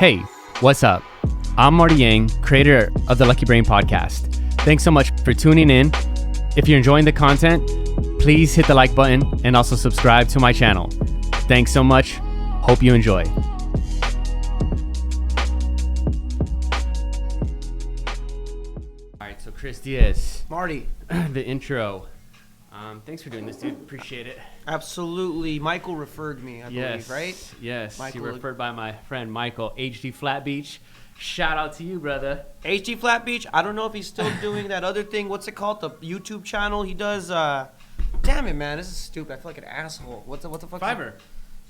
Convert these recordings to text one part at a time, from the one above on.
Hey, what's up? I'm Marty Yang, creator of the Lucky Brain podcast. Thanks so much for tuning in. If you're enjoying the content, please hit the like button and also subscribe to my channel. Thanks so much. Hope you enjoy. All right, so Chris Diaz. Marty. The intro. Thanks for doing this, dude. Appreciate it. Absolutely. Michael referred me, I believe, right? Yes. Michael. You were referred by my friend Michael, HD Flat Beach. Shout out to you, brother. HD Flat Beach. I don't know if he's still doing that other thing. What's it called? The YouTube channel he does. Damn it, man. This is stupid. I feel like an asshole. What the fuck? Fiverr.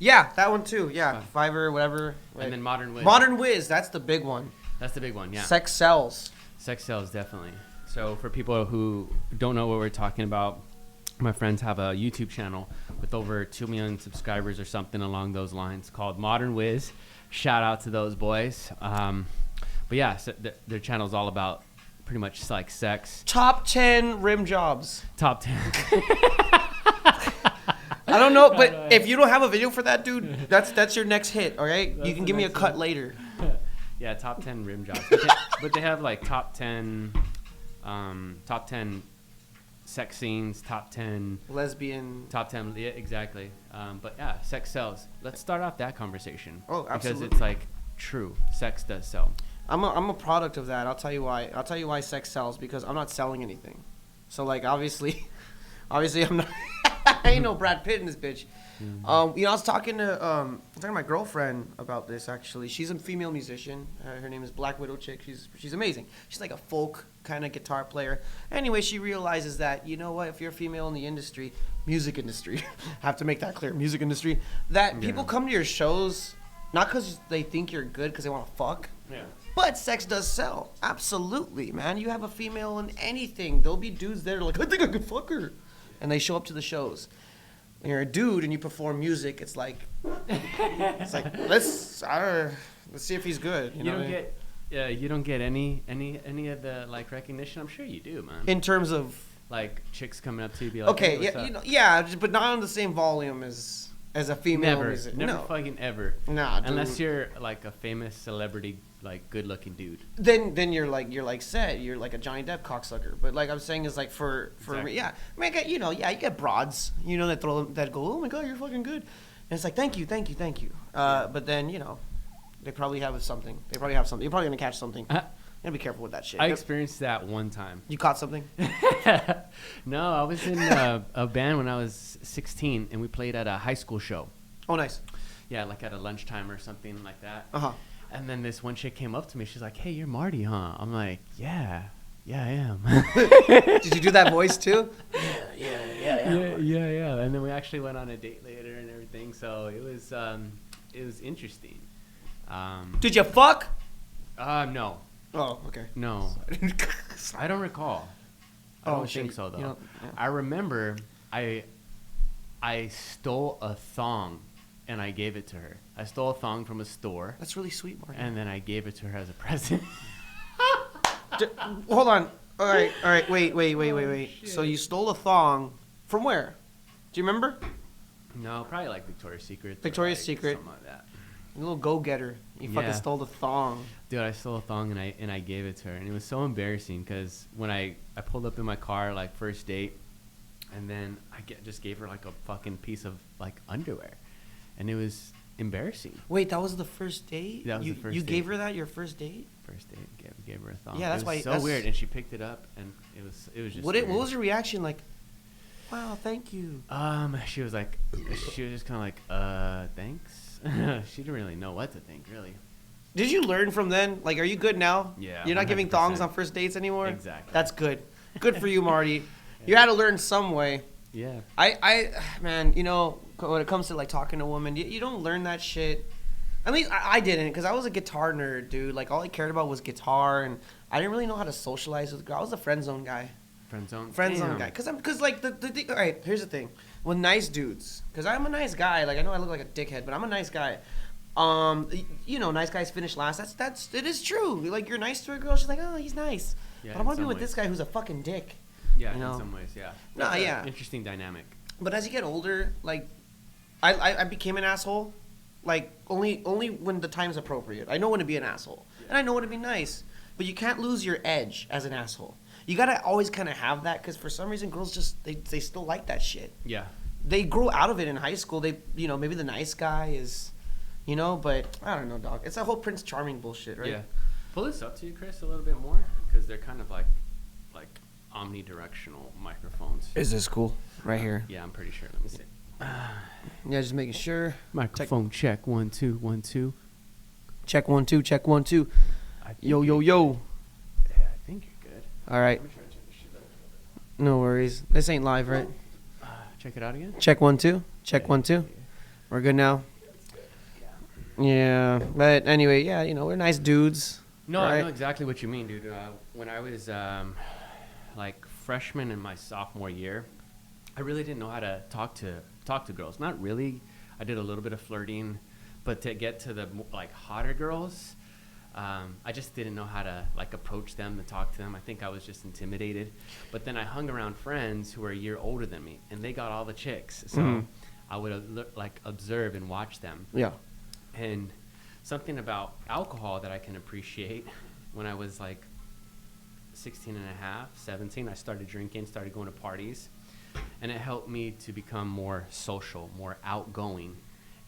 Yeah, that one too. Yeah, Fiverr, whatever. Right. And then Modern Wiz. Modern Wiz. That's the big one. That's the big one, yeah. Sex sells. Sex sells, definitely. So for people who don't know what we're talking about, my friends have a YouTube channel with over 2 million subscribers or something along those lines called Modern Wiz. Shout out to those boys. But yeah, so their channel is all about pretty much like sex. Top 10 rim jobs. Top 10. I don't know, but if you don't have a video for that, dude, that's your next hit, all right? That's you can give me a cut later. Yeah, top 10 rim jobs. But they have like top 10 sex scenes, top 10 lesbian, top 10, yeah, exactly. But yeah, sex sells. Let's start off that conversation. Oh, absolutely. Because it's like true, sex does sell. I'm a product of that. I'll tell you why. I'll tell you why sex sells, because I'm not selling anything. So like obviously I'm not. I ain't no Brad Pitt in this bitch. Mm-hmm. I was talking to my girlfriend about this actually. She's a female musician. Her name is Black Widow Chick. She's amazing. She's like a folk kind of guitar player. Anyway, she realizes that, you know what, if you're a female in the industry, music industry, have to make that clear, music industry, that people come to your shows not because they think you're good, because they want to fuck. Yeah. But sex does sell. Absolutely, man. You have a female in anything. There'll be dudes there like, I think I could fuck her. And they show up to the shows. When you're a dude and you perform music, it's like let's see if he's good. You don't get any of the like recognition. I'm sure you do, man. In terms of like chicks coming up to you, be like, okay, hey, yeah, but not on the same volume as a female musician. Never fucking ever. Nah, dude. Unless you're like a famous celebrity, like good-looking dude. Then you're like set. You're like a Johnny Depp cocksucker. But like I'm saying is like for exactly. Yeah, I mean, you get broads, that go, oh my god, you're fucking good, and it's like thank you. But then they probably have something. You're probably gonna catch something. You gotta be careful with that shit. I experienced that one time. You caught something? No, I was in a band when I was 16, and we played at a high school show. Oh, nice. Yeah, like at a lunchtime or something like that. Uh-huh. And then this one chick came up to me. She's like, hey, you're Marty, huh? I'm like, yeah, I am. Did you do that voice too? Yeah. And then we actually went on a date later and everything. So it was interesting. Did you fuck? No. Oh, okay. No. I don't recall. I don't think so, though. I remember I stole a thong and I gave it to her. I stole a thong from a store. That's really sweet, Marty. And then I gave it to her as a present. Hold on. All right. Wait. Oh, So you stole a thong from where? Do you remember? No, probably like Victoria's Secret. Victoria's Secret. Something like that. A little go-getter. You fucking stole the thong. Dude, I stole a thong and I gave it to her. And it was so embarrassing because when I pulled up in my car, like first date, and then just gave her like a fucking piece of like underwear. And it was embarrassing. Wait, that was the first date? That was the first You date. gave her that your first date? First date, gave her a thong. Yeah, that's it why. was so weird, and she picked it up, and it was just. What was your reaction like? Wow, thank you. She was just kind of like, thanks. She didn't really know what to think, really. Did you learn from then? Like, are you good now? Yeah. You're not 100%. giving thongs on first dates anymore? Exactly. That's good. Good for you, Marty. You had to learn some way. Yeah. Man, when it comes to like talking to women, you don't learn that shit. At least I didn't, because I was a guitar nerd, dude. Like all I cared about was guitar, and I didn't really know how to socialize with girls. I was a friend zone guy. Friend zone Guy. Because like the all right, here's the thing. With nice dudes, because I'm a nice guy. Like I know I look like a dickhead, but I'm a nice guy. Nice guys finish last. It is true. Like you're nice to a girl, she's like, oh, he's nice. Yeah, but I want to be with this guy who's a fucking dick. Yeah, in some ways, yeah. No, yeah. Interesting dynamic. But as you get older, like, I became an asshole. like only when the time's appropriate. I know when to be an asshole, and I know when to be nice. But you can't lose your edge as an asshole. You gotta always kind of have that, because for some reason girls just they still like that shit. Yeah. They grow out of it in high school. They maybe the nice guy is, but I don't know, dog. It's that whole Prince Charming bullshit, right? Yeah. Pull this up to you, Chris, a little bit more, because they're kind of like omnidirectional microphones. Is this cool? Right here. Yeah, I'm pretty sure. Let me see. Yeah, just making sure. Microphone check 1 2 1 2. Check 1 2. Check 1 2. Yo. Yeah, I think you're good. All right. Let me try to turn this shit up. No worries. This ain't live, right? Check it out again. Check 1 2. Check 1 2. We're good now. Yeah, but anyway, yeah, we're nice dudes. No, right? I know exactly what you mean, dude. When I was like freshman in my sophomore year, I really didn't know how to talk to girls. Not really. I did a little bit of flirting, but to get to the like hotter girls, I just didn't know how to like approach them and talk to them. I think I was just intimidated. But then I hung around friends who were a year older than me, and they got all the chicks. So I would like observe and watch them. Yeah. And something about alcohol that I can appreciate, when I was like 16 and a half, 17, I started drinking, started going to parties, and it helped me to become more social, more outgoing.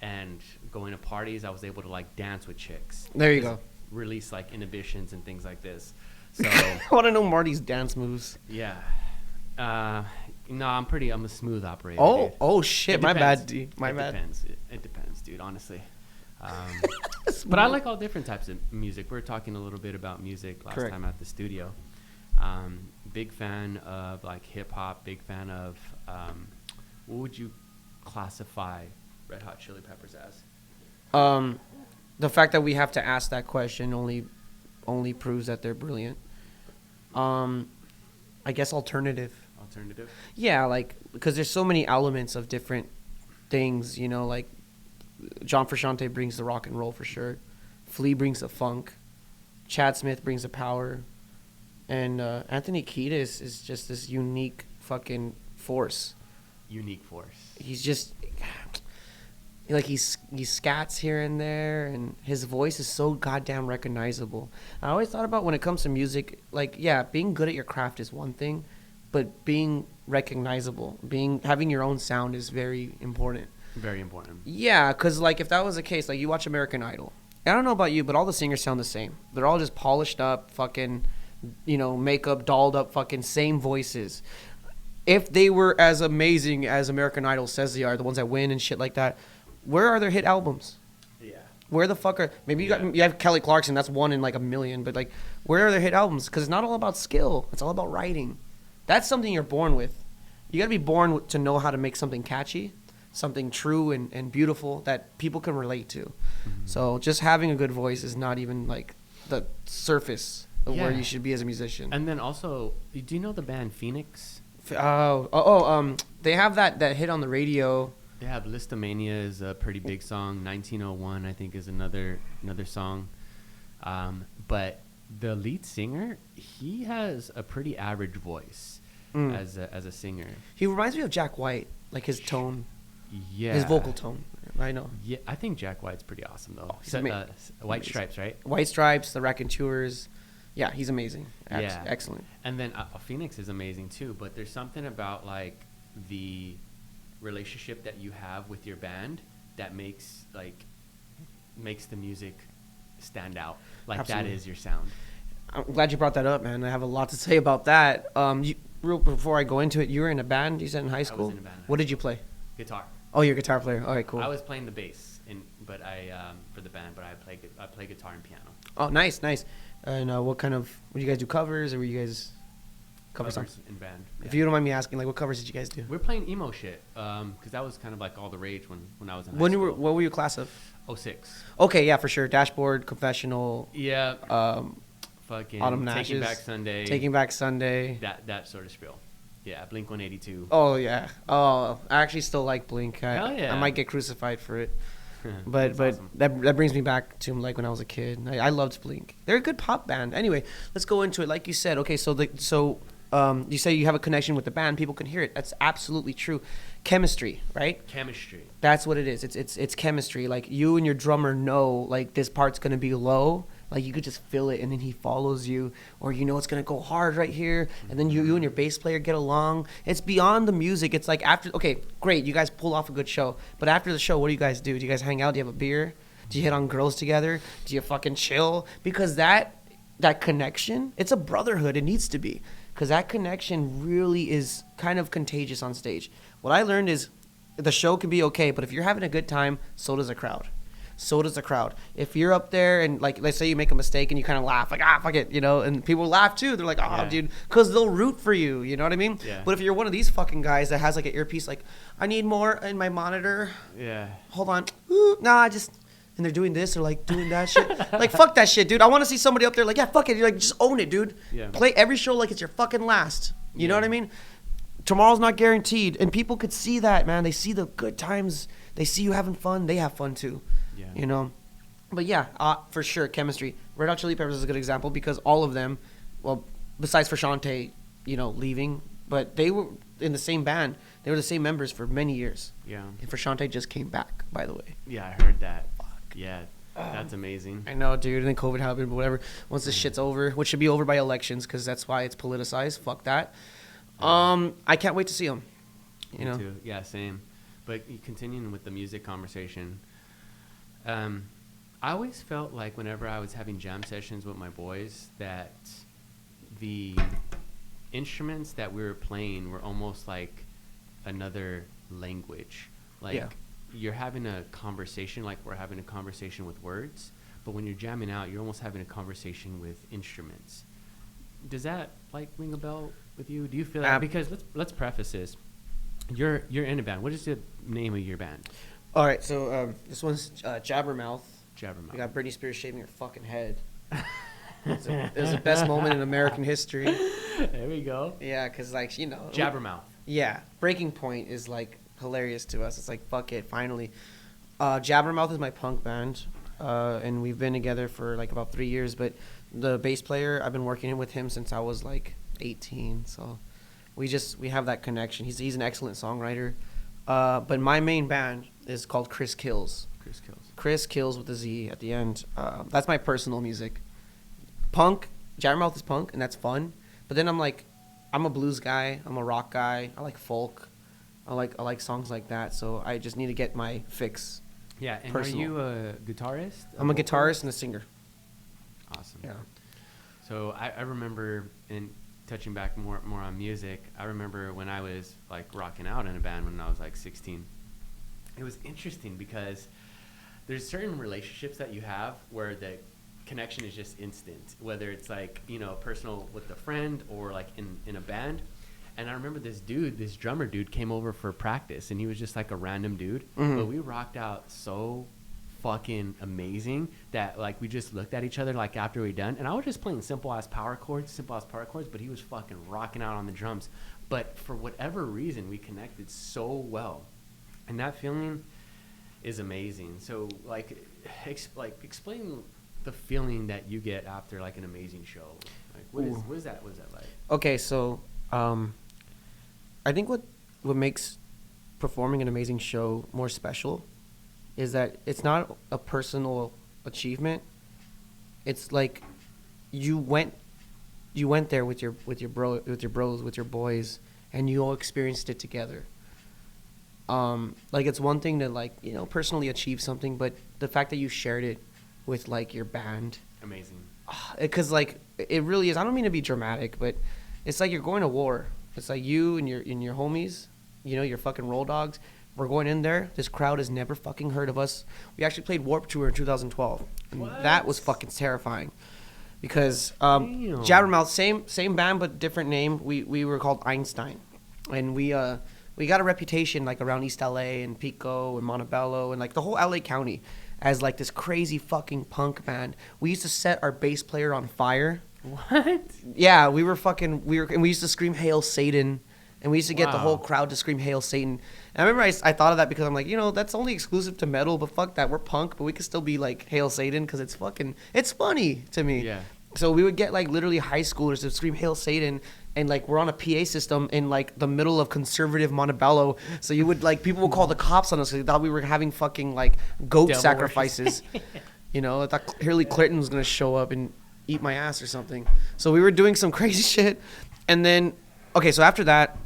And going to parties, I was able to like dance with chicks. There you go. Release like inhibitions and things like this. So I want to know Marty's dance moves. yeah. No, I'm a smooth operator. Oh, dude. oh shit, my bad, D. My it bad. Depends. It depends, dude, honestly. But I like all different types of music. We were talking a little bit about music last Correct. time at the studio. Big fan of like hip hop. Big fan of what would you classify Red Hot Chili Peppers as? The fact that we have to ask that question only proves that they're brilliant. I guess alternative. Alternative. Yeah, like because there's so many elements of different things. Like John Frusciante brings the rock and roll for sure. Flea brings the funk. Chad Smith brings the power. And Anthony Kiedis is just this unique fucking force. Unique force. He's just like he scats here and there, and his voice is so goddamn recognizable. I always thought about when it comes to music, like being good at your craft is one thing, but being recognizable, having your own sound is very important. Very important. Yeah, because like if that was the case, like you watch American Idol, I don't know about you, but all the singers sound the same. They're all just polished up, fucking, makeup, dolled up, fucking same voices. If they were as amazing as American Idol says they are, the ones that win and shit like that, where are their hit albums? Yeah. Where the fuck are maybe you have Kelly Clarkson, that's one in like a million, but like where are their hit albums? Because it's not all about skill, it's all about writing. That's something you're born with. You got to be born to know how to make something catchy, something true and beautiful that people can relate to. Mm-hmm. So just having a good voice is not even like the surface of where you should be as a musician. And then also, do you know the band Phoenix? They have that hit on the radio. They have Listomania is a pretty big song. 1901 I think is another song. But the lead singer, he has a pretty average voice as a singer. He reminds me of Jack White, like his tone. Yeah. His vocal tone. I know. Yeah, I think Jack White's pretty awesome though. He's White Stripes, right? White Stripes, the Raconteurs. Yeah, he's amazing. Excellent. And then Phoenix is amazing too, but there's something about like the relationship that you have with your band that makes the music stand out. Like Absolutely. That is your sound. I'm glad you brought that up, man. I have a lot to say about that. Real before I go into it, you were in a band, you said, in high school? I was in a band. What did you play? Guitar. Oh, you're a guitar player. All right, cool. I was playing the bass for the band, but I play guitar and piano. Oh, nice. And what do you guys do, covers, or were you guys covers in band? Yeah. If you don't mind me asking, like what covers did you guys do? We're playing emo shit, because that was kind of like all the rage when I was in high school. What were you class of? 06. Okay, yeah, for sure. Dashboard, Confessional. Yeah. Fucking Autumn Taking Ashes, Taking Back Sunday. That sort of spiel. Yeah, Blink 182. Oh yeah. Oh, I actually still like Blink. Hell yeah. I might get crucified for it. But awesome. that brings me back to like when I was a kid. I loved Blink. They're a good pop band. Anyway, let's go into it. Like you said, okay, so you say you have a connection with the band, people can hear it. That's absolutely true. Chemistry, right? Chemistry. That's what it is. It's chemistry. Like you and your drummer know like this part's gonna be low. Like you could just feel it, and then he follows you, or you know it's gonna go hard right here, and then you and your bass player get along. It's beyond the music. It's like after, okay, great, you guys pull off a good show, but after the show, what do you guys do? Do you guys hang out? Do you have a beer? Do you hit on girls together? Do you fucking chill? Because that connection, it's a brotherhood. It needs to be, because that connection really is kind of contagious on stage. What I learned is the show can be okay, but if you're having a good time, so does the crowd. So does the crowd. If you're up there and, like, let's say you make a mistake and you kind of laugh, like, fuck it, you know, and people laugh too. They're like, dude, because they'll root for you, you know what I mean? Yeah. But if you're one of these fucking guys that has, like, an earpiece, like, I need more in my monitor. Yeah. Hold on. Nah, and they're doing this or, like, doing that shit. Like, fuck that shit, dude. I want to see somebody up there like, yeah, fuck it. You're like, just own it, dude. Yeah. Play every show like it's your fucking last. You know what I mean? Tomorrow's not guaranteed. And people could see that, man. They see the good times. They see you having fun. They have fun, too. Yeah. You know? But yeah, for sure, chemistry. Red Hot Chili Peppers is a good example because all of them, well, besides Frusciante, you know, leaving, but they were in the same band. They were the same members for many years. Yeah. And Frusciante just came back, by the way. Yeah, I heard that. Yeah, that's amazing. I know, dude. And then COVID happened, but whatever. Once this shit's over, which should be over by elections because that's why it's politicized. Fuck that. I can't wait to see them. You know? Too. Yeah, same. But continuing with the music conversation, I always felt like whenever I was having jam sessions with my boys that the instruments that we were playing were almost like another language. Like you're having a conversation, like we're having a conversation with words, but when you're jamming out, you're almost having a conversation with instruments. Does that like ring a bell with you? Do you feel that? Because let's preface this. You're in a band. What is the name of your band? All right, so this one's Jabbermouth. Jabbermouth. We got Britney Spears shaving her fucking head. It was the best moment in American history. There we go. Yeah, because, like, you know. Jabbermouth. Yeah. Breaking Point is, like, hilarious to us. It's like, fuck it, finally. Jabbermouth is my punk band, and we've been together for, like, about 3 years. But the bass player, I've been working with him since I was, like, 18. So we have that connection. He's an excellent songwriter. But my main band is called Chris Kills. Chris Kills with a Z at the end. That's my personal music. Punk, Jabbermouth is punk, and that's fun. But then I'm a blues guy. I'm a rock guy. I like folk. I like songs like that. So I just need to get my fix. Yeah, and personal. Are you a guitarist? I'm a guitarist and a singer. Awesome. Yeah. So I remember, in touching back more on music, I remember when I was like rocking out in a band when I was like 16. It was interesting because there's certain relationships that you have where the connection is just instant, whether it's like, you know, personal with a friend or like in a band. And I remember this drummer dude came over for practice, and he was just like a random dude. Mm-hmm. But we rocked out so fucking amazing that like we just looked at each other like after we done, and I was just playing simple ass power chords, but he was fucking rocking out on the drums. But for whatever reason, we connected so well, and that feeling is amazing. So like explain the feeling that you get after like an amazing show. Like what is that like? Okay, so I think what makes performing an amazing show more special is that it's not a personal achievement. It's like you went there with your bros, with your boys, and you all experienced it together. Like it's one thing to like, you know, personally achieve something, but the fact that you shared it with like your band, amazing. Because like it really is. I don't mean to be dramatic, but it's like you're going to war. It's like you and your homies, you know, your fucking roll dogs. We're going in there. This crowd has never fucking heard of us. We actually played Warped Tour in 2012, and that was fucking terrifying. Because Jabbermouth, same band but different name. We were called Einstein, and we got a reputation like around East LA and Pico and Montebello and like the whole LA County as like this crazy fucking punk band. We used to set our bass player on fire. What? Yeah, we used to scream "Hail Satan," and we used to get the whole crowd to scream "Hail Satan." And I remember I thought of that because I'm like, you know, that's only exclusive to metal, but fuck that, we're punk, but we could still be like "Hail Satan" because it's funny to me. Yeah. So we would get like literally high schoolers to scream "Hail Satan," and like we're on a PA system in like the middle of conservative Montebello. So you would like people would call the cops on us because they thought we were having fucking like goat Devil sacrifices. You know, I thought Hillary Clinton was gonna show up and eat my ass or something. So we were doing some crazy shit, and then okay, so after that,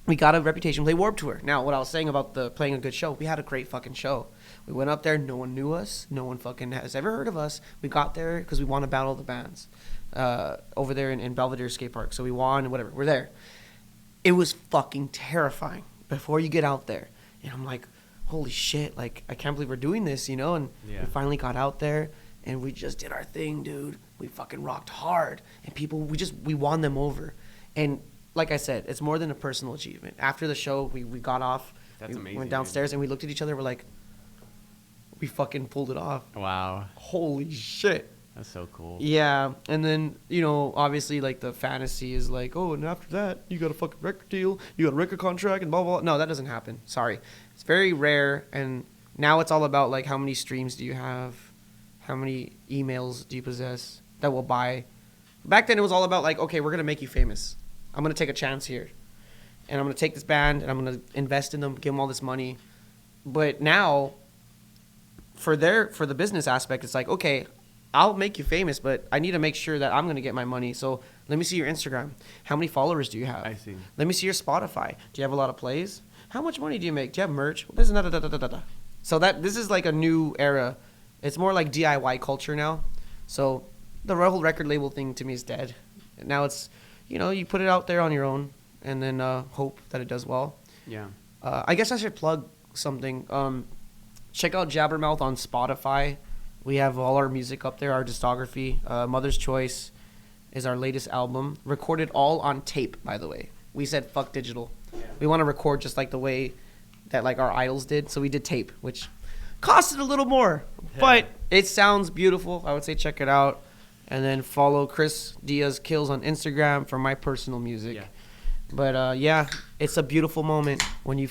we got a reputation. Play Warped Tour. Now, what I was saying about the playing a good show, we had a great fucking show. We went up there. No one knew us. No one fucking has ever heard of us. We got there because we won to battle the bands over there in Belvedere Skate Park. So we won and whatever. We're there. It was fucking terrifying before you get out there. And I'm like, holy shit. Like, I can't believe we're doing this, you know? And we finally got out there and we just did our thing, dude. We fucking rocked hard. And people, we won them over. And like I said, it's more than a personal achievement. After the show, we got off. That's amazing. Went downstairs and we looked at each other. We're like, we fucking pulled it off. Wow. Holy shit. That's so cool. Yeah. And then, you know, obviously, like, the fantasy is like, oh, and after that, you got a fucking record deal, you got a record contract, and blah, blah, blah. No, that doesn't happen. Sorry. It's very rare. And now it's all about, like, how many streams do you have? How many emails do you possess that will buy? Back then, it was all about, like, okay, we're going to make you famous. I'm going to take a chance here. And I'm going to take this band, and I'm going to invest in them, give them all this money. But now, for the business aspect, it's like, okay, I'll make you famous, but I need to make sure that I'm going to get my money. So let me see your Instagram. How many followers do you have? I see. Let me see your Spotify. Do you have a lot of plays? How much money do you make? Do you have merch? This is da-da-da-da-da-da. So this is like a new era. It's more like DIY culture now. So the whole record label thing to me is dead. Now it's, you know, you put it out there on your own and then hope that it does well. Yeah. I guess I should plug something. Check out Jabbermouth on Spotify. We have all our music up there, our discography. Mother's Choice is our latest album. Recorded all on tape, by the way. We said fuck digital. Yeah. We want to record just like the way that like our idols did. So we did tape, which costed a little more. But it sounds beautiful. I would say check it out. And then follow Chris Diaz Kills on Instagram for my personal music. Yeah. But yeah, it's a beautiful moment when you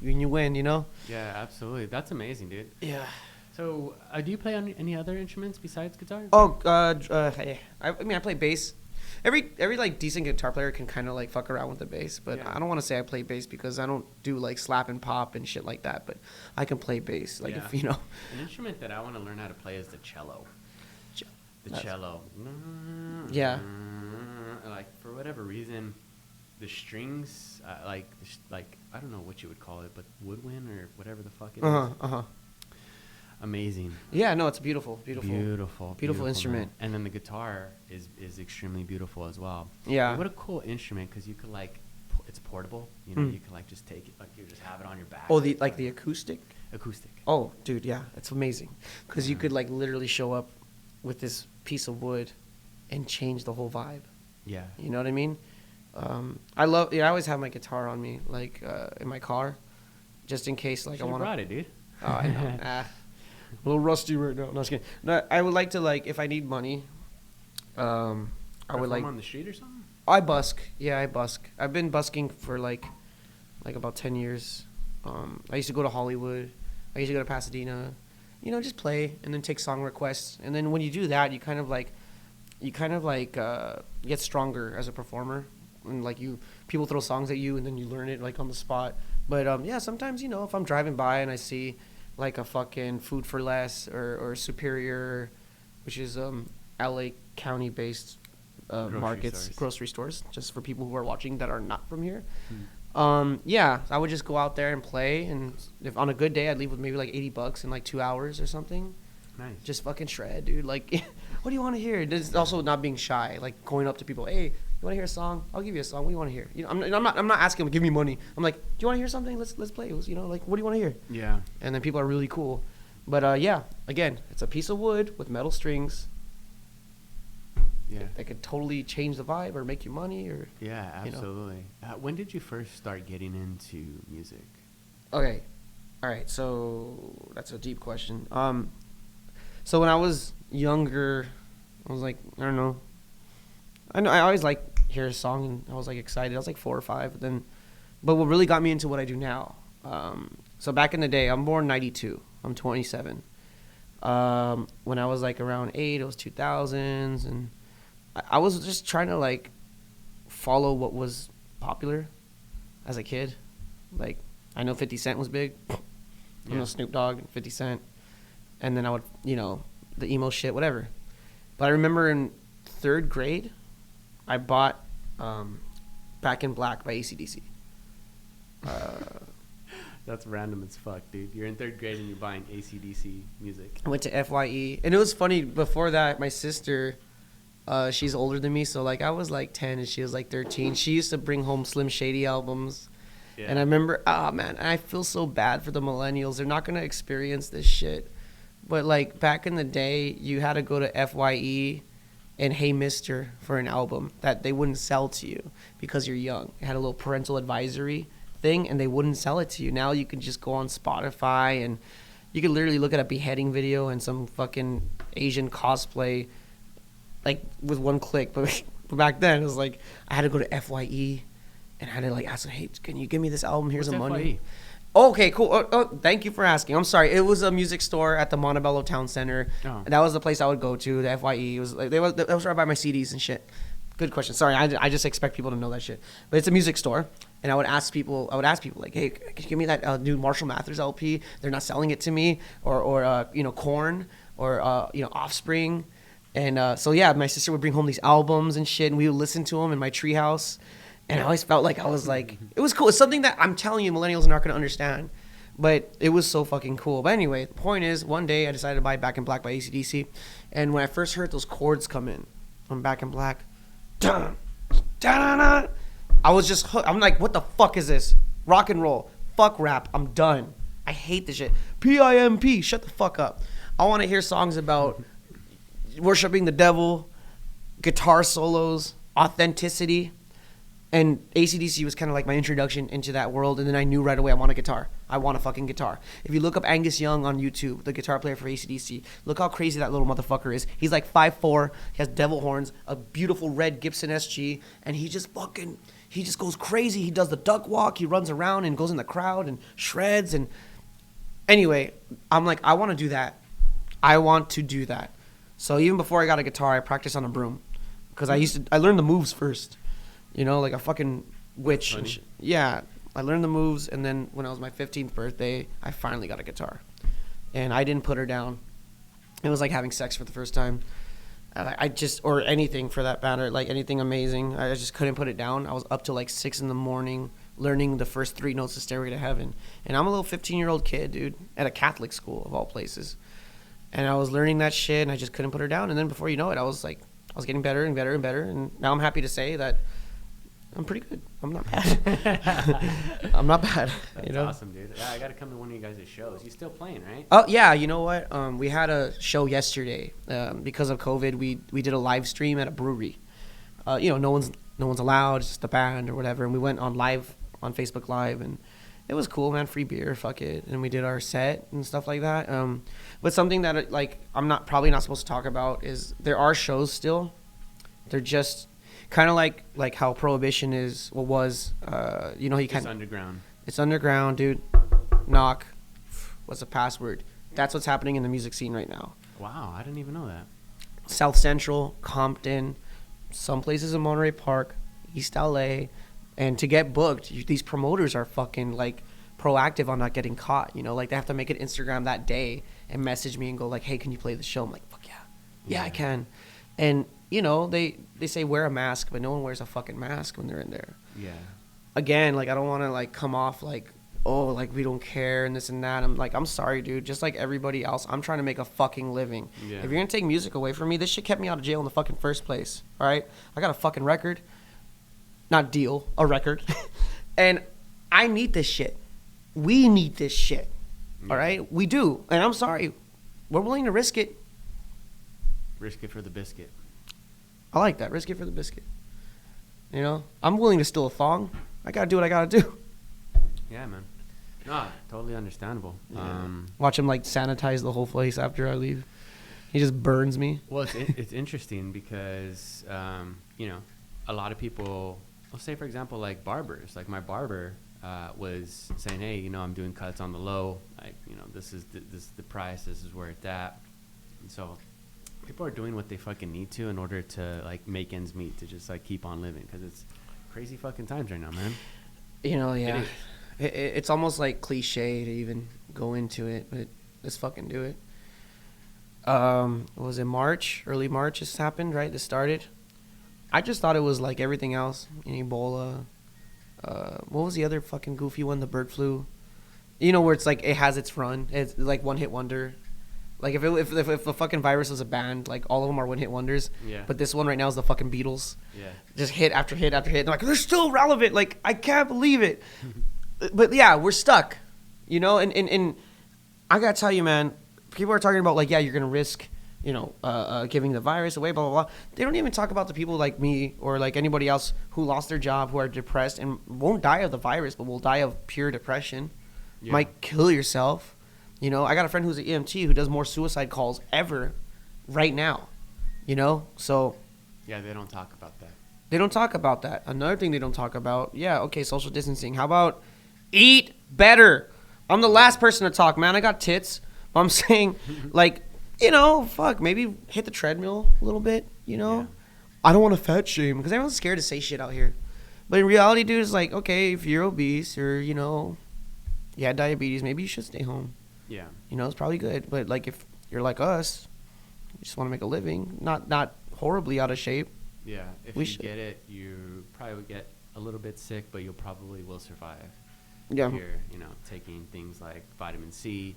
win, you know? Yeah, absolutely. That's amazing, dude. Yeah. So, do you play on any other instruments besides guitar? Oh, I mean, I play bass. Every like decent guitar player can kind of like fuck around with the bass, but yeah. I don't want to say I play bass because I don't do like slap and pop and shit like that. But I can play bass, like if you know. An instrument that I want to learn how to play is the cello. The cello. Yeah. Like for whatever reason, the strings, like I don't know what you would call it, but woodwind or whatever the fuck it is. Amazing. Yeah, no, it's beautiful instrument. And then the guitar is extremely beautiful as well. Yeah. But what a cool instrument, because you could like, it's portable. You know, you can like just take it, like you just have it on your back. Oh, the acoustic. Acoustic. Oh, dude, yeah, it's amazing, because you could like literally show up with this piece of wood and change the whole vibe. Yeah. You know what I mean? I always have my guitar on me, like in my car, just in case like I want to. Brought it, dude. Oh, I know. A little rusty right now. No, just kidding. No, I would like to like if I need money. I would like on the street or something. I busk. Yeah, I busk. I've been busking for like about 10 years. I used to go to Hollywood. I used to go to Pasadena. You know, just play and then take song requests. And then when you do that, you kind of like get stronger as a performer. And like people throw songs at you and then you learn it like on the spot. But yeah, sometimes, you know, if I'm driving by and I see like a fucking Food for Less or Superior, which is LA County based grocery stores, just for people who are watching that are not from here. Yeah, I would just go out there and play, and if on a good day I'd leave with maybe like $80 in like 2 hours or something. Nice. Just fucking shred, dude. Like, what do you want to hear? There's also not being shy, like going up to people, hey, you want to hear a song? I'll give you a song. What do you want to hear? You know, I'm not asking them to give me money. I'm like, do you want to hear something? Let's play. You know, like, what do you want to hear? Yeah. And then people are really cool. But yeah, again, it's a piece of wood with metal strings. Yeah. That could totally change the vibe or make you money or. Yeah, absolutely. You know. When did you first start getting into music? Okay. All right. So that's a deep question. So when I was younger, I was like, I don't know. I always like hear a song and I was like excited. I was like 4 or 5. But what really got me into what I do now. So back in the day, I'm born 92. I'm 27. When I was like around 8, it was 2000s, and I was just trying to like follow what was popular as a kid. Like, I know 50 Cent was big. I know Snoop Dogg, 50 Cent. And then I would, the emo shit, whatever. But I remember in 3rd grade, I bought Back in Black by AC/DC. That's random as fuck, dude. You're in 3rd grade and you're buying AC/DC music. I went to FYE. And it was funny, before that, my sister, she's older than me, so like I was like 10 and she was like 13. She used to bring home Slim Shady albums. Yeah. And I remember, man, I feel so bad for the millennials. They're not going to experience this shit. But like back in the day, you had to go to FYE and Hey Mister for an album that they wouldn't sell to you because you're young. It had a little parental advisory thing and they wouldn't sell it to you. Now you can just go on Spotify and you can literally look at a beheading video and some fucking Asian cosplay like with one click. But back then it was like I had to go to FYE and I had to like ask them, hey, can you give me this album? Here's some money. FYE? Okay, cool. Oh, thank you for asking. I'm sorry. It was a music store at the Montebello Town Center. Oh. That was the place I would go to. The FYE. It was like that was where I buy my CDs and shit. Good question. Sorry, I just expect people to know that shit. But it's a music store, and I would ask people like, hey, can you give me that new Marshall Mathers LP? They're not selling it to me, or Korn, or Offspring, and so yeah, my sister would bring home these albums and shit, and we would listen to them in my treehouse. And I always felt like I was like, it was cool. It's something that I'm telling you, millennials are not going to understand. But it was so fucking cool. But anyway, the point is, one day I decided to buy Back in Black by AC/DC. And when I first heard those chords come in on Back in Black, I was just hooked. I'm like, what the fuck is this? Rock and roll. Fuck rap. I'm done. I hate this shit. PIMP. Shut the fuck up. I want to hear songs about worshiping the devil, guitar solos, authenticity. And AC/DC was kind of like my introduction into that world. And then I knew right away I want a guitar. I want a fucking guitar. If you look up Angus Young on YouTube, the guitar player for AC/DC, look how crazy that little motherfucker is. He's like 5'4", he has devil horns, a beautiful red Gibson SG, and he just goes crazy. He does the duck walk. He runs around and goes in the crowd and shreds. And anyway, I'm like, I want to do that. I want to do that. So even before I got a guitar, I practiced on a broom because I learned the moves first. Like a fucking witch. Yeah, I learned the moves, and then when I was my 15th birthday, I finally got a guitar. And I didn't put her down. It was like having sex for the first time. Or anything for that matter, like anything amazing. I just couldn't put it down. I was up till like 6 a.m. learning the first 3 notes of Stairway to Heaven. And I'm a little 15-year-old kid, dude, at a Catholic school, of all places. And I was learning that shit, and I just couldn't put her down. And then before you know it, I was getting better and better and better. And now I'm happy to say that I'm pretty good. I'm not bad. I'm not bad. That's awesome, dude. Yeah, I got to come to one of you guys' shows. You still playing, right? Oh, yeah. You know what? We had a show yesterday. Because of COVID, we did a live stream at a brewery. No one's allowed. It's just a band or whatever. And we went on live on Facebook Live, and it was cool, man. Free beer, fuck it. And we did our set and stuff like that. But something that I'm probably not supposed to talk about is there are shows still. They're just kind of like how Prohibition was. It's underground. It's underground, dude. Knock. What's the password? That's what's happening in the music scene right now. Wow, I didn't even know that. South Central, Compton, some places in Monterey Park, East LA, and to get booked, these promoters are fucking proactive on not getting caught. They have to make an Instagram that day and message me and go like, "Hey, can you play the show?" I'm like, "Fuck yeah, I can." And they say wear a mask, but no one wears a fucking mask when they're in there. Yeah. Again, I don't want to come off we don't care and this and that. I'm sorry, dude. Just like everybody else, I'm trying to make a fucking living. Yeah. If you're gonna take music away from me, this shit kept me out of jail in the fucking first place. All right, I got a fucking record, not deal, a record, and I need this shit. We need this shit. Yeah. All right, we do, and I'm sorry. We're willing to risk it. Risk it for the biscuit. I like that. Risk it for the biscuit. I'm willing to steal a thong. I gotta do what I gotta do. Yeah, man. No, totally understandable. Yeah. Watch him sanitize the whole place after I leave. He just burns me. Well, it's interesting because a lot of people. Let's say, for example, barbers. My barber was saying, "Hey, I'm doing cuts on the low. This is the price. This is where it's at." And so people are doing what they fucking need to in order to like make ends meet, to just like keep on living, because it's crazy fucking times right now, man. You know, yeah. It's almost like cliche to even go into it, but let's fucking do it. Was it March? Early March this happened, right? This started. I just thought it was like everything else. Ebola. What was the other fucking goofy one? The bird flu. You know, where it's like it has its run. It's like one hit wonder. Like if a fucking virus was a band, like all of them are one hit wonders. Yeah. But this one right now is the fucking Beatles. Yeah. Just hit after hit after hit. They're like, they're still relevant. Like, I can't believe it. But yeah, we're stuck. You know, and I gotta tell you, man, people are talking about like, yeah, you're gonna risk, you know, giving the virus away, blah blah blah. They don't even talk about the people like me or like anybody else who lost their job, who are depressed and won't die of the virus, but will die of pure depression. Yeah. Might kill yourself. You know, I got a friend who's an EMT who does more suicide calls ever right now. You know, so. Yeah, they don't talk about that. They don't talk about that. Another thing they don't talk about, yeah, okay, social distancing. How about eat better? I'm the last person to talk, man. I got tits. But I'm saying, like, you know, fuck, maybe hit the treadmill a little bit, you know? Yeah. I don't want to fat shame because everyone's scared to say shit out here. But in reality, dude, it's like, okay, if you're obese or, you know, you had diabetes, maybe you should stay home. Yeah. You know, it's probably good. But, like, if you're like us, you just want to make a living, not horribly out of shape. Yeah. If you get it, you probably would get a little bit sick, but you'll probably will survive. Yeah. If you're, you know, taking things like vitamin C,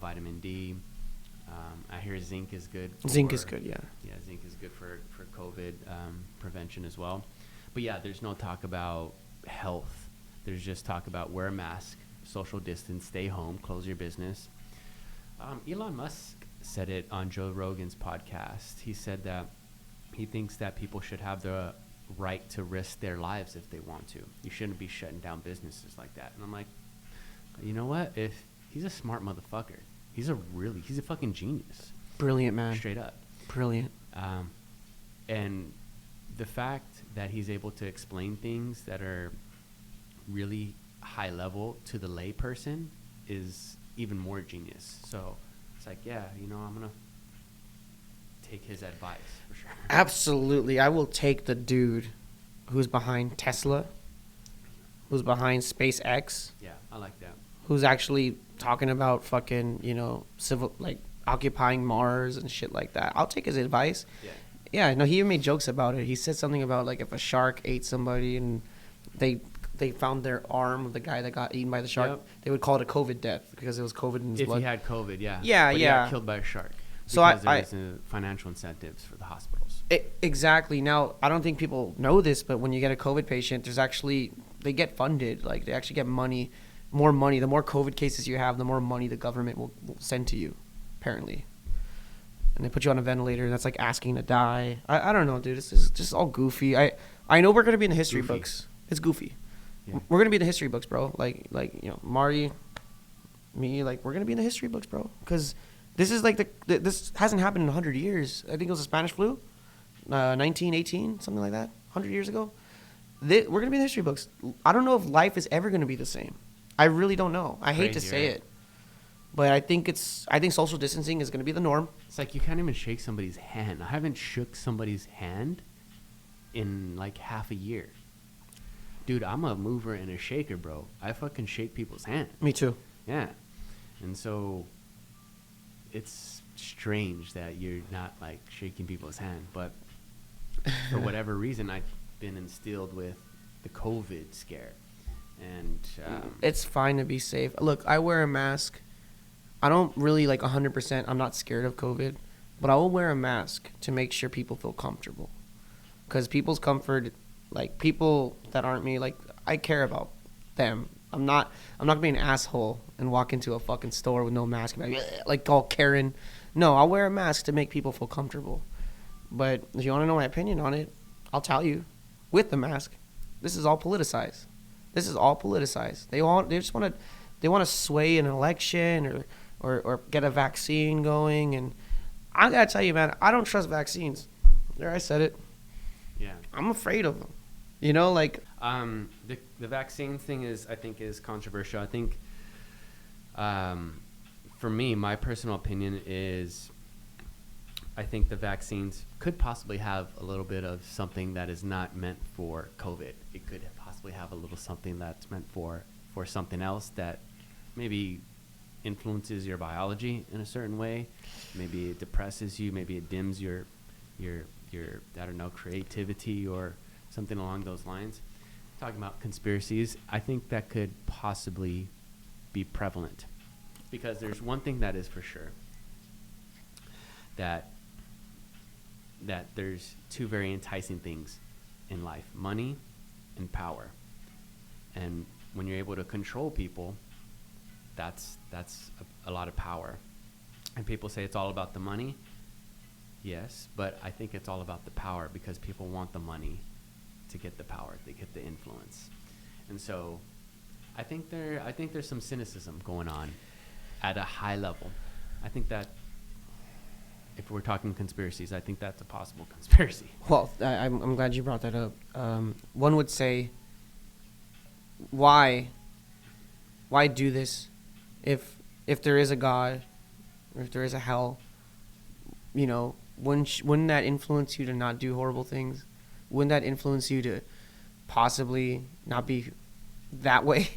vitamin D. I hear zinc is good. Zinc is good, yeah. Yeah, zinc is good for COVID prevention as well. But, yeah, there's no talk about health. There's just talk about wear a mask, social distance, stay home, close your business. Elon Musk said it on Joe Rogan's podcast. He said that he thinks that people should have the right to risk their lives if they want to. You shouldn't be shutting down businesses like that. And I'm like, you know what? If he's a smart motherfucker. He's a fucking genius. Brilliant, man. Straight up. Brilliant. And the fact that he's able to explain things that are really high level to the lay person is even more genius. So it's like, yeah, you know, I'm going to take his advice for sure. Absolutely. I will take the dude who's behind Tesla, who's behind SpaceX. Yeah, I like that. Who's actually talking about fucking, you know, civil, like occupying Mars and shit like that. I'll take his advice. Yeah. Yeah, no, he even made jokes about it. He said something about like if a shark ate somebody and they found their arm of the guy that got eaten by the shark, they would call it a COVID death because it was COVID in his blood. If he had COVID, yeah. Yeah, but yeah. He got killed by a shark. So there's financial incentives for the hospitals. Exactly. Now, I don't think people know this, but when you get a COVID patient, they get funded. Like, they actually get money, more money. The more COVID cases you have, the more money the government will send to you, apparently. And they put you on a ventilator, and that's like asking to die. I don't know, dude. This is just all goofy. I know we're going to be in the history books. It's goofy. Yeah. We're going to be in the history books, bro. Like you know, Marty, me, like, we're going to be in the history books, bro. Because this is like this hasn't happened in 100 years. I think it was the Spanish flu, 1918, something like that, 100 years ago. We're going to be in the history books. I don't know if life is ever going to be the same. I really don't know. I hate to say it. But I think social distancing is going to be the norm. It's like you can't even shake somebody's hand. I haven't shook somebody's hand in like half a year. Dude, I'm a mover and a shaker, bro. I fucking shake people's hands. Me too. Yeah. And so it's strange that you're not like shaking people's hand. But for whatever reason, I've been instilled with the COVID scare. And it's fine to be safe. Look, I wear a mask. I don't really like 100%. I'm not scared of COVID, but I will wear a mask to make sure people feel comfortable. Because people's comfort, like people that aren't me, like I care about them. I'm not gonna be an asshole and walk into a fucking store with no mask and be like all Karen. No, I'll wear a mask to make people feel comfortable. But if you want to know my opinion on it, I'll tell you. With the mask, this is all politicized. This is all politicized. They want to sway an election or get a vaccine going, and I gotta tell you, man, I don't trust vaccines. There, I said it. Yeah, I'm afraid of them. You know, like the vaccine thing is controversial. I think for me, my personal opinion is I think the vaccines could possibly have a little bit of something that is not meant for COVID. It could possibly have a little something that's meant for something else that maybe influences your biology in a certain way. Maybe it depresses you. Maybe it dims your I don't know, creativity or something along those lines. Talking about conspiracies, I think that could possibly be prevalent, because there's one thing that is for sure, that there's two very enticing things in life: money and power. And when you're able to control people, that's a lot of power. And people say it's all about the money. Yes, but I think it's all about the power, because people want the money to get the power, to get the influence. And so I think there's some cynicism going on at a high level. I think that if we're talking conspiracies, I think that's a possible conspiracy. Well, I'm glad you brought that up. One would say, why do this? If there is a God, or if there is a hell, you know, wouldn't that influence you to not do horrible things? Wouldn't that influence you to possibly not be that way?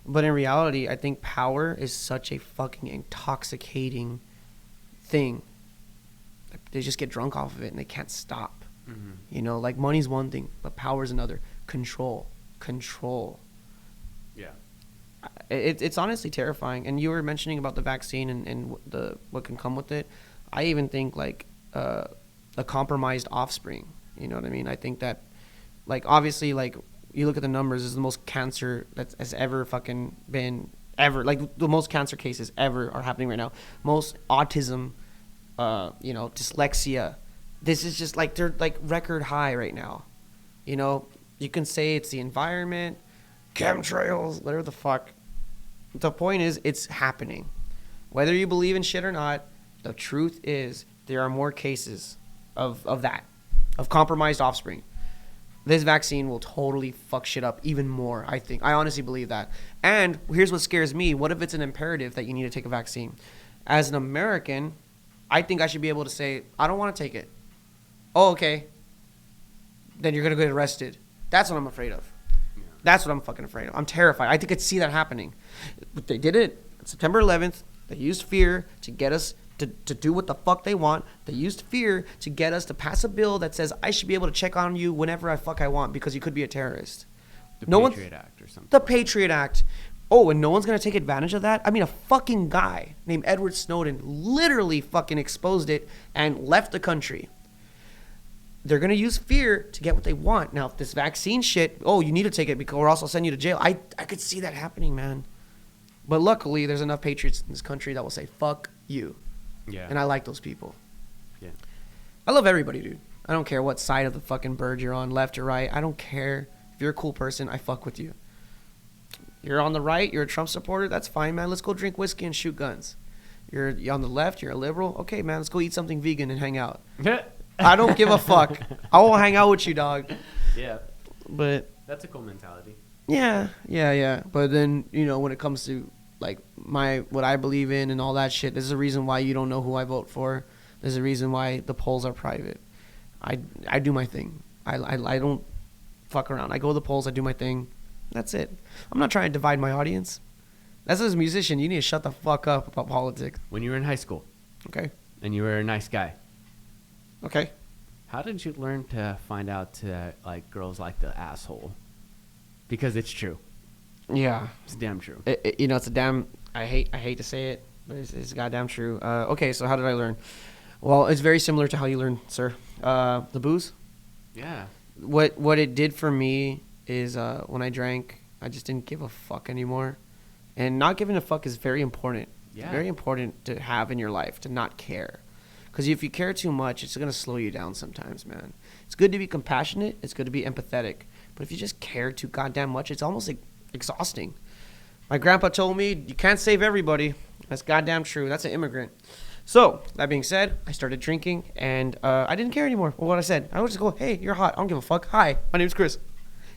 But in reality, I think power is such a fucking intoxicating thing. They just get drunk off of it and they can't stop. Mm-hmm. You know, like money's one thing, but power's another. Control. Yeah. It's honestly terrifying. And you were mentioning about the vaccine and what can come with it. I even think like a compromised offspring. You know what I mean? I think that, like, obviously, like, you look at the numbers, this is the most cancer that has ever fucking been ever. Like, the most cancer cases ever are happening right now. Most autism, you know, dyslexia. This is just like, they're like record high right now. You know, you can say it's the environment, chemtrails, whatever the fuck. The point is, it's happening. Whether you believe in shit or not, the truth is there are more cases of that, of compromised offspring. This vaccine will totally fuck shit up even more, I think. I honestly believe that. And here's what scares me. What if it's an imperative that you need to take a vaccine? As an American, I think I should be able to say, I don't want to take it. Oh, okay. Then you're going to get arrested. That's what I'm afraid of. Yeah. That's what I'm fucking afraid of. I'm terrified. I think I see that happening. But they did it September 11th. They used fear to get us to do what the fuck they want. They used fear to get us to pass a bill that says I should be able to check on you whenever I want because you could be a terrorist. The Patriot Act or something. The Patriot Act. Oh, and no one's going to take advantage of that? I mean, a fucking guy named Edward Snowden literally fucking exposed it and left the country. They're going to use fear to get what they want. Now, if this vaccine shit, oh, you need to take it because we're also sending you to jail. I could see that happening, man. But luckily, there's enough patriots in this country that will say, fuck you. Yeah. And I like those people. Yeah. I love everybody, dude. I don't care what side of the fucking bird you're on, left or right. I don't care. If you're a cool person, I fuck with you. You're on the right, you're a Trump supporter, that's fine, man. Let's go drink whiskey and shoot guns. You're on the left, you're a liberal. Okay, man, let's go eat something vegan and hang out. I don't give a fuck. I won't hang out with you, dog. Yeah. But that's a cool mentality. Yeah. But then, you know, when it comes to like what I believe in and all that shit, there's a reason why you don't know who I vote for. There's a reason why the polls are private. I do my thing. I don't fuck around. I go to the polls, I do my thing. That's it. I'm not trying to divide my audience. As a musician, you need to shut the fuck up about politics. When you were in high school. Okay. And you were a nice guy. Okay. How did you learn to find out like girls like the asshole? Because it's true. Yeah. It's damn true. You know, it's a damn... I hate to say it, but it's goddamn true. Okay, so how did I learn? Well, it's very similar to how you learn, sir. The booze. Yeah. What it did for me is when I drank, I just didn't give a fuck anymore. And not giving a fuck is very important. Yeah. Very important to have in your life, to not care. Because if you care too much, it's going to slow you down sometimes, man. It's good to be compassionate. It's good to be empathetic. But if you just care too goddamn much, it's almost like exhausting. My grandpa told me, you can't save everybody. That's goddamn true. That's an immigrant. So, that being said, I started drinking, and I didn't care anymore for what I said. I would just go, hey, you're hot. I don't give a fuck. Hi, my name's Chris.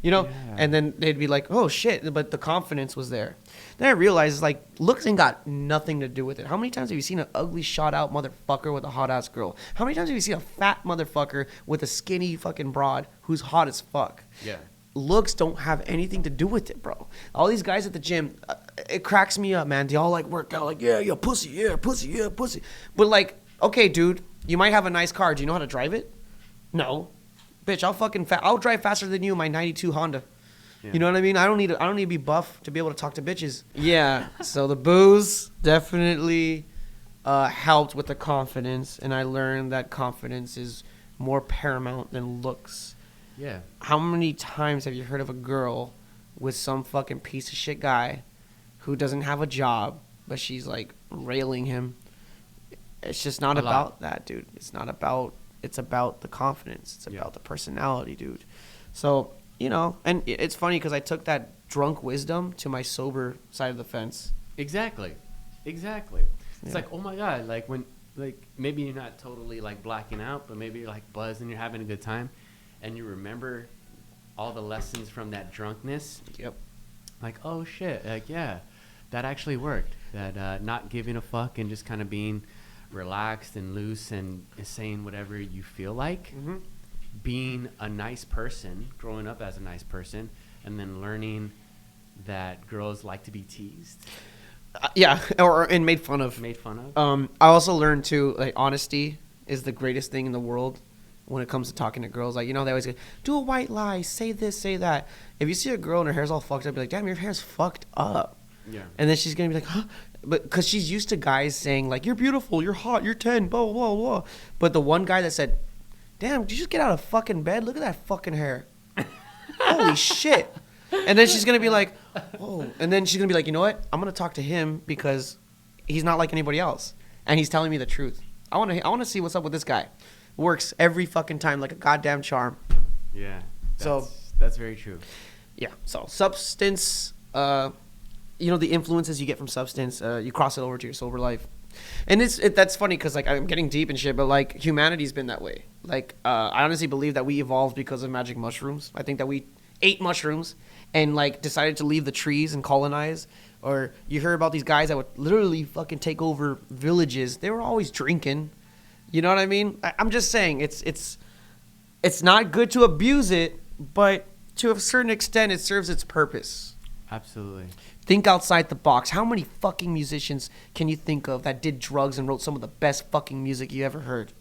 you know? Yeah. And then they'd be like, oh shit, but the confidence was there. Then I realized, like, looks ain't got nothing to do with it. How many times have you seen an ugly, shot out motherfucker with a hot ass girl? How many times have you seen a fat motherfucker with a skinny fucking broad who's hot as fuck? Yeah. Looks don't have anything to do with it, bro. All these guys at the gym, it cracks me up, man. They all like work out, like, yeah, pussy, yeah, pussy, yeah, pussy. But like, okay, dude, you might have a nice car. Do you know how to drive it? No, bitch. I'll drive faster than you in my '92 Honda. Yeah. You know what I mean? I don't need to be buff to be able to talk to bitches. Yeah. So the booze definitely helped with the confidence, and I learned that confidence is more paramount than looks. Yeah. How many times have you heard of a girl with some fucking piece of shit guy who doesn't have a job, but she's like railing him? It's just not about that, dude. It's about the confidence. It's about the personality, dude. So, you know, and it's funny because I took that drunk wisdom to my sober side of the fence. Exactly. It's like, oh my God, like when, like maybe you're not totally like blacking out, but maybe you're like buzzed and you're having a good time. And you remember all the lessons from that drunkenness. Yep. Like, oh shit, like yeah, that actually worked. That not giving a fuck and just kind of being relaxed and loose and saying whatever you feel like. Mm-hmm. Being a nice person, growing up as a nice person, and then learning that girls like to be teased. Yeah, and made fun of. I also learned too, like, honesty is the greatest thing in the world. When it comes to talking to girls, like, you know, they always go, do a white lie, say this, say that. If you see a girl and her hair's all fucked up, be like, damn, your hair's fucked up. Yeah. And then she's gonna be like, huh? But because she's used to guys saying like, you're beautiful, you're hot, you're 10, blah blah blah. But the one guy that said, damn, did you just get out of fucking bed? Look at that fucking hair. Holy shit. And then she's gonna be like, oh. And then she's gonna be like, you know what? I'm gonna talk to him because he's not like anybody else, and he's telling me the truth. I wanna see what's up with this guy. Works every fucking time like a goddamn charm. Yeah. So that's very true. Yeah. So substance, you know, the influences you get from substance, you cross it over to your sober life. And that's funny because, like, I'm getting deep and shit, but, like, humanity's been that way. Like, I honestly believe that we evolved because of magic mushrooms. I think that we ate mushrooms and, like, decided to leave the trees and colonize. Or you hear about these guys that would literally fucking take over villages. They were always drinking. You know what I mean? I'm just saying it's not good to abuse it, but to a certain extent, it serves its purpose. Absolutely. Think outside the box. How many fucking musicians can you think of that did drugs and wrote some of the best fucking music you ever heard?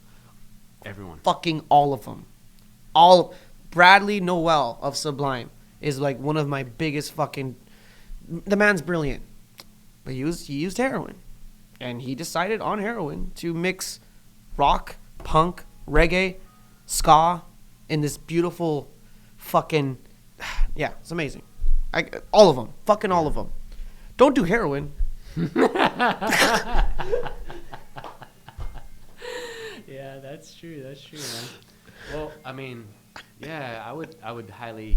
Everyone. Fucking all of them. Bradley Noel of Sublime is like one of my biggest fucking. The man's brilliant, but he used heroin, and he decided on heroin to mix rock, punk, reggae, ska in this beautiful fucking. Yeah, it's amazing. All of them. Fucking all of them. Don't do heroin. Yeah, that's true, man. Well, I mean, yeah, I would highly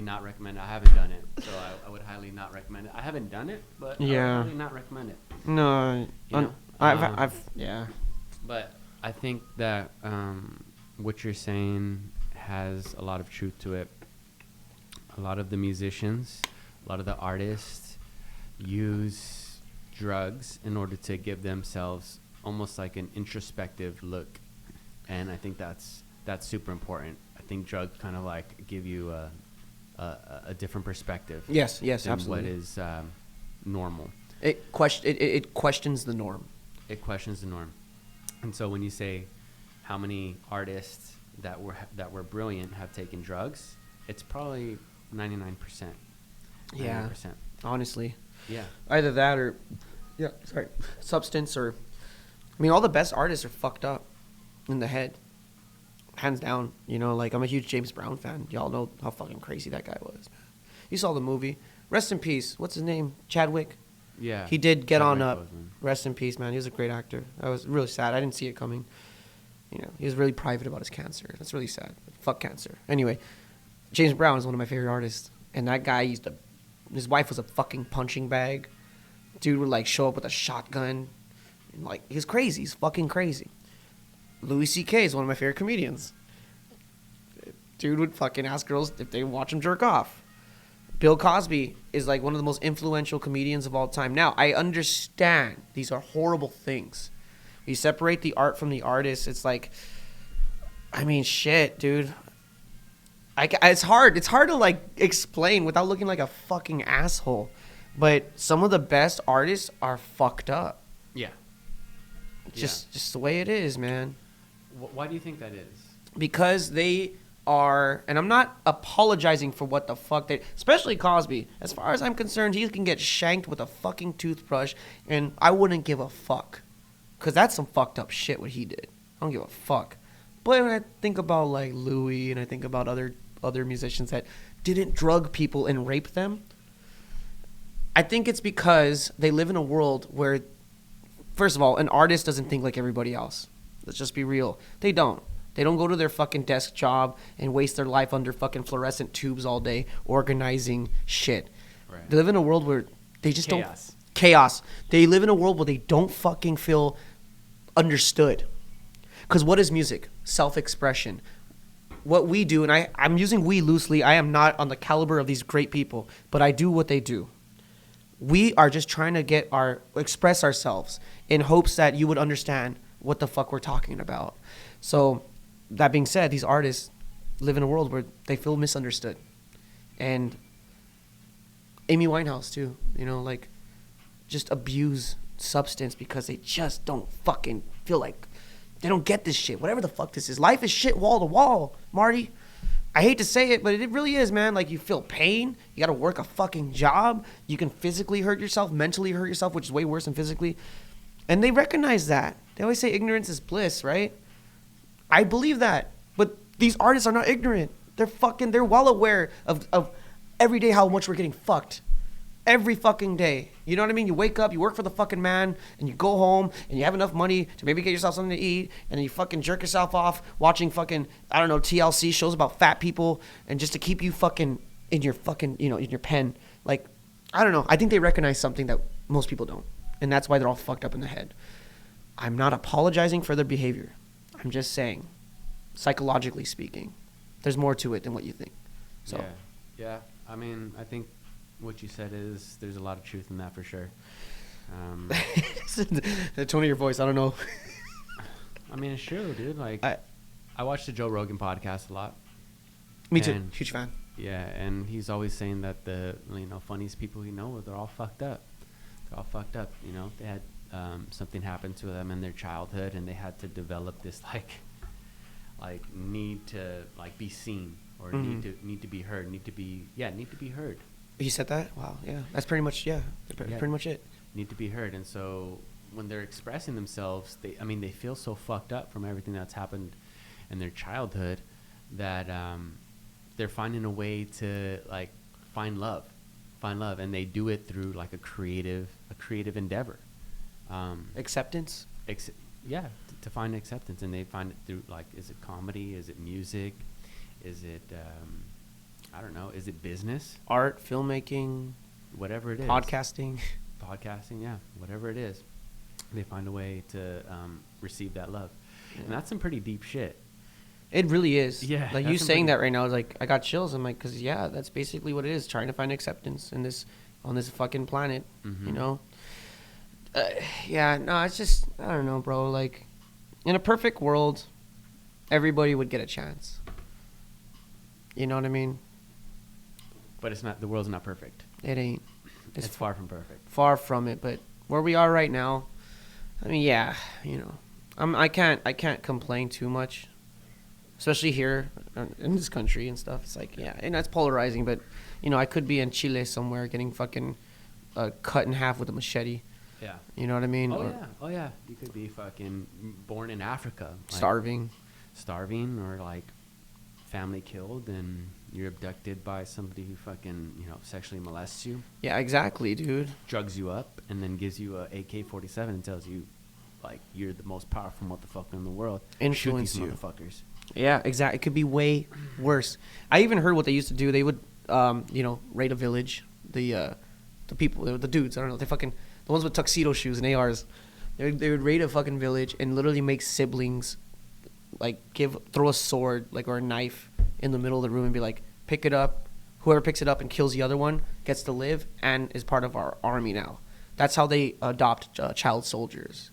not recommend it. I haven't done it, so I would highly not recommend it. I haven't done it, but Yeah. I would highly not recommend it. No, You know? I've yeah. But I think that what you're saying has a lot of truth to it. A lot of the musicians, a lot of the artists use drugs in order to give themselves almost like an introspective look. And I think that's super important. I think drugs kind of like give you a different perspective. Yes, than absolutely. what is normal. It questions the norm. It questions the norm. And so when you say how many artists that were brilliant have taken drugs, it's probably 99%. 99%. Yeah. Honestly. Yeah. Either that or substance or I mean all the best artists are fucked up in the head. Hands down. You know, like I'm a huge James Brown fan. Y'all know how fucking crazy that guy was. You saw the movie. Rest in peace. What's his name? Chadwick. Yeah. He did Get On Chadwick Up. Boseman. Rest in peace, man. He was a great actor. I was really sad. I didn't see it coming. You know, he was really private about his cancer. That's really sad. Fuck cancer. Anyway, James Brown is one of my favorite artists. And that guy his wife was a fucking punching bag. Dude would like show up with a shotgun. And, like, he's crazy. He's fucking crazy. Louis C.K. is one of my favorite comedians. dude would fucking ask girls if they watch him jerk off. Bill Cosby is like one of the most influential comedians of all time. Now, I understand these are horrible things. You separate the art from the artist. It's like, I mean, shit, dude. It's hard. It's hard to like explain without looking like a fucking asshole. But some of the best artists are fucked up. Yeah. Just the way it is, man. Why do you think that is? Because they are, and I'm not apologizing for what the fuck they, especially Cosby. As far as I'm concerned, he can get shanked with a fucking toothbrush, and I wouldn't give a fuck. Because that's some fucked up shit what he did. I don't give a fuck. But when I think about like Louis and I think about other musicians that didn't drug people and rape them, I think it's because they live in a world where, first of all, an artist doesn't think like everybody else. Let's just be real. They don't. They don't go to their fucking desk job and waste their life under fucking fluorescent tubes all day organizing shit. Right. They live in a world where they just don't. Chaos. They live in a world where they don't fucking feel understood. Because what is music? Self-expression. What we do, and I'm using we loosely. I am not on the caliber of these great people, but I do what they do. We are just trying to express ourselves in hopes that you would understand what the fuck we're talking about. So, that being said, these artists live in a world where they feel misunderstood. And Amy Winehouse, too. You know, like, just abuse substance because they just don't fucking feel like they don't get this shit. Whatever the fuck this is. Life is shit wall to wall, Marty. I hate to say it, but it really is, man. Like, you feel pain. You got to work a fucking job. You can physically hurt yourself, mentally hurt yourself, which is way worse than physically. And they recognize that. They always say ignorance is bliss, right? I believe that. But these artists are not ignorant. They're well aware of every day how much we're getting fucked. Every fucking day. You know what I mean? You wake up, you work for the fucking man, and you go home, and you have enough money to maybe get yourself something to eat, and then you fucking jerk yourself off watching fucking, I don't know, TLC shows about fat people, and just to keep you fucking in your fucking, you know, in your pen. Like, I don't know. I think they recognize something that most people don't. And that's why they're all fucked up in the head. I'm not apologizing for their behavior. I'm just saying, psychologically speaking, there's more to it than what you think. So. Yeah. I mean, I think what you said is there's a lot of truth in that for sure. The tone of your voice, I don't know. I mean, it's true, dude. Like, I watch the Joe Rogan podcast a lot. Me too. Huge fan. Yeah, and he's always saying that the funniest people he knows, they're all fucked up. They're all fucked up. You know, they had something happen to them in their childhood, and they had to develop this like need to like be seen or need to be heard, need to be heard. He said that? Wow, yeah. That's pretty much pretty much it. Need to be heard. And so when they're expressing themselves, they feel so fucked up from everything that's happened in their childhood that they're finding a way to like find love, and they do it through like a creative endeavor. Acceptance? To find acceptance, and they find it through like, is it comedy? Is it music? Is it I don't know. Is it business? Art, filmmaking, whatever it is. Podcasting, yeah. Whatever it is, they find a way to receive that love, and that's some pretty deep shit. It really is. Yeah. Like you saying that right now is like I got chills. I'm like, because that's basically what it is. Trying to find acceptance on this fucking planet. Mm-hmm. You know. It's just I don't know, bro. Like, in a perfect world, everybody would get a chance. You know what I mean? But it's not. The world's not perfect. It ain't. It's far from perfect. Far from it. But where we are right now, I mean, I can't complain too much, especially here in this country and stuff. It's like, and that's polarizing. But I could be in Chile somewhere getting fucking cut in half with a machete. Yeah. You know what I mean? Oh yeah. You could be fucking born in Africa, starving, or like family killed, and you're abducted by somebody who fucking sexually molests you. Yeah, exactly, dude. Drugs you up and then gives you a AK-47 and tells you like you're the most powerful motherfucker in the world. Influence Shoot these you, motherfuckers. Yeah, exactly. It could be way worse. I even heard what they used to do. They would, raid a village. The people, the dudes. I don't know. They fucking the ones with tuxedo shoes and ARs. They would raid a fucking village and literally make siblings, like throw a sword or a knife in the middle of the room and be like, pick it up. Whoever picks it up and kills the other one gets to live and is part of our army now. That's how they adopt child soldiers.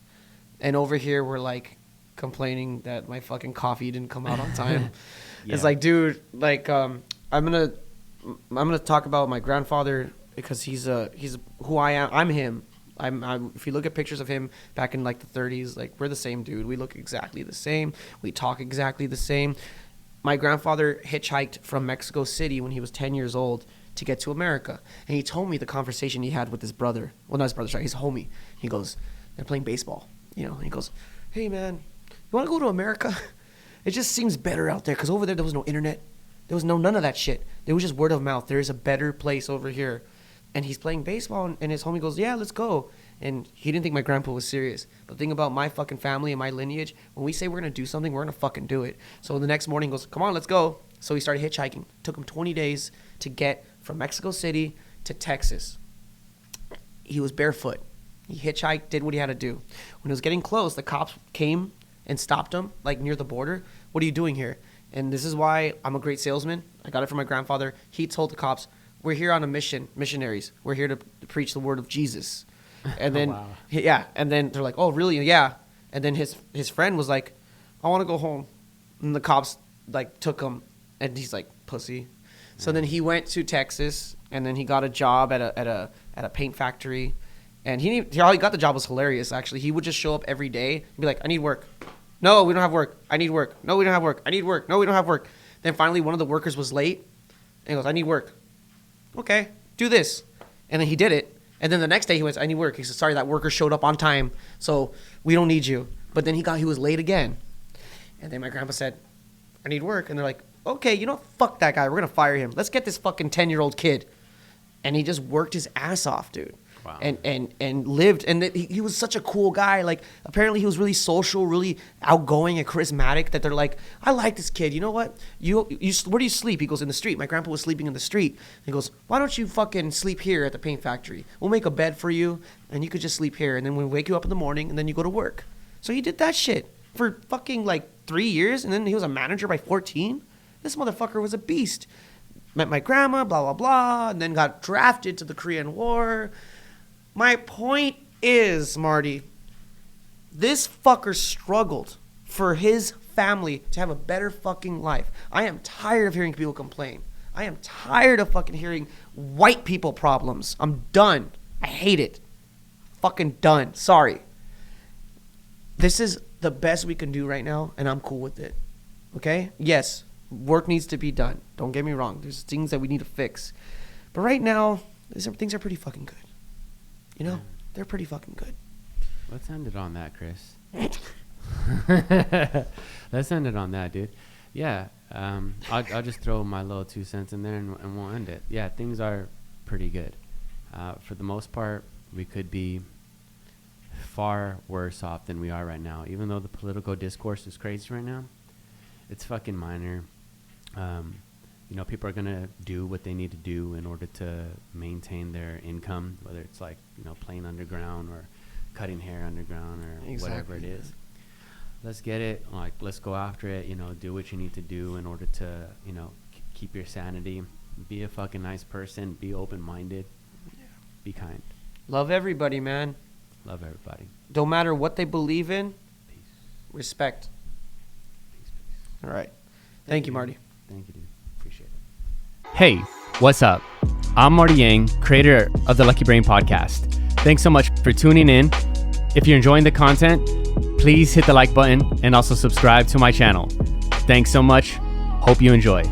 And over here, we're like complaining that my fucking coffee didn't come out on time. It's like, dude, like I'm gonna talk about my grandfather because he's who I am. I'm him. I'm if you look at pictures of him back in like the 30s, like we're the same dude. We look exactly the same. We talk exactly the same. My grandfather hitchhiked from Mexico City when he was 10 years old to get to America. And he told me the conversation he had with his brother. Well, not his brother, sorry, his homie. He goes, they're playing baseball, you know. And he goes, hey, man, you want to go to America? It just seems better out there because over there was no internet. There was none of that shit. There was just word of mouth. There is a better place over here. And he's playing baseball, and his homie goes, yeah, let's go. And he didn't think my grandpa was serious. But the thing about my fucking family and my lineage, when we say we're going to do something, we're going to fucking do it. So the next morning he goes, come on, let's go. So he started hitchhiking. It took him 20 days to get from Mexico City to Texas. He was barefoot. He hitchhiked, did what he had to do. When he was getting close, the cops came and stopped him, like near the border. What are you doing here? And this is why I'm a great salesman. I got it from my grandfather. He told the cops, we're here on a mission, missionaries. We're here to preach the word of Jesus. And then, wow. Yeah, and then they're like, oh, really? Yeah. And then his friend was like, I want to go home. And the cops, like, took him, and he's like, pussy. So then he went to Texas, and then he got a job at a paint factory. And how he got the job was hilarious, actually. He would just show up every day and be like, I need work. No, we don't have work. I need work. No, we don't have work. I need work. No, we don't have work. Then finally, one of the workers was late, and he goes, I need work. Okay, do this. And then he did it. And then the next day he went, I need work. He said, sorry, that worker showed up on time, so we don't need you. But then he was late again. And then my grandpa said, I need work. And they're like, okay, you know, fuck that guy. We're going to fire him. Let's get this fucking 10-year-old kid. And he just worked his ass off, dude. Wow. And lived. And he was such a cool guy. Like, apparently he was really social, really outgoing and charismatic that they're like, I like this kid. You know what? You where do you sleep? He goes, in the street. My grandpa was sleeping in the street. He goes, why don't you fucking sleep here at the paint factory? We'll make a bed for you, and you could just sleep here. And then we'll wake you up in the morning, and then you go to work. So he did that shit for fucking, like, 3 years, and then he was a manager by 14. This motherfucker was a beast. Met my grandma, blah, blah, blah, and then got drafted to the Korean War. My point is, Marty, this fucker struggled for his family to have a better fucking life. I am tired of hearing people complain. I am tired of fucking hearing white people problems. I'm done. I hate it. Fucking done. Sorry. This is the best we can do right now, and I'm cool with it. Okay? Yes, work needs to be done. Don't get me wrong. There's things that we need to fix. But right now, things are pretty fucking good. You know, they're pretty fucking good. Let's end it on that, Chris. Let's end it on that, dude. Yeah, I'll just throw my little 2 cents in there and we'll end it. Yeah, things are pretty good. For the most part, we could be far worse off than we are right now. Even though the political discourse is crazy right now, it's fucking minor. You know, people are going to do what they need to do in order to maintain their income, whether it's like, you know, playing underground or cutting hair underground or whatever it is. Let's get it. Like, let's go after it. You know, do what you need to do in order to, you know, keep your sanity. Be a fucking nice person. Be open-minded. Yeah. Be kind. Love everybody, man. Love everybody. Don't matter what they believe in. Peace. Respect. Peace. All right. Thank you, Marty. Thank you, dude. Appreciate it. Hey, what's up? I'm Marty Yang, creator of the Lucky Brain podcast. Thanks so much for tuning in. If you're enjoying the content, please hit the like button and also subscribe to my channel. Thanks so much. Hope you enjoy.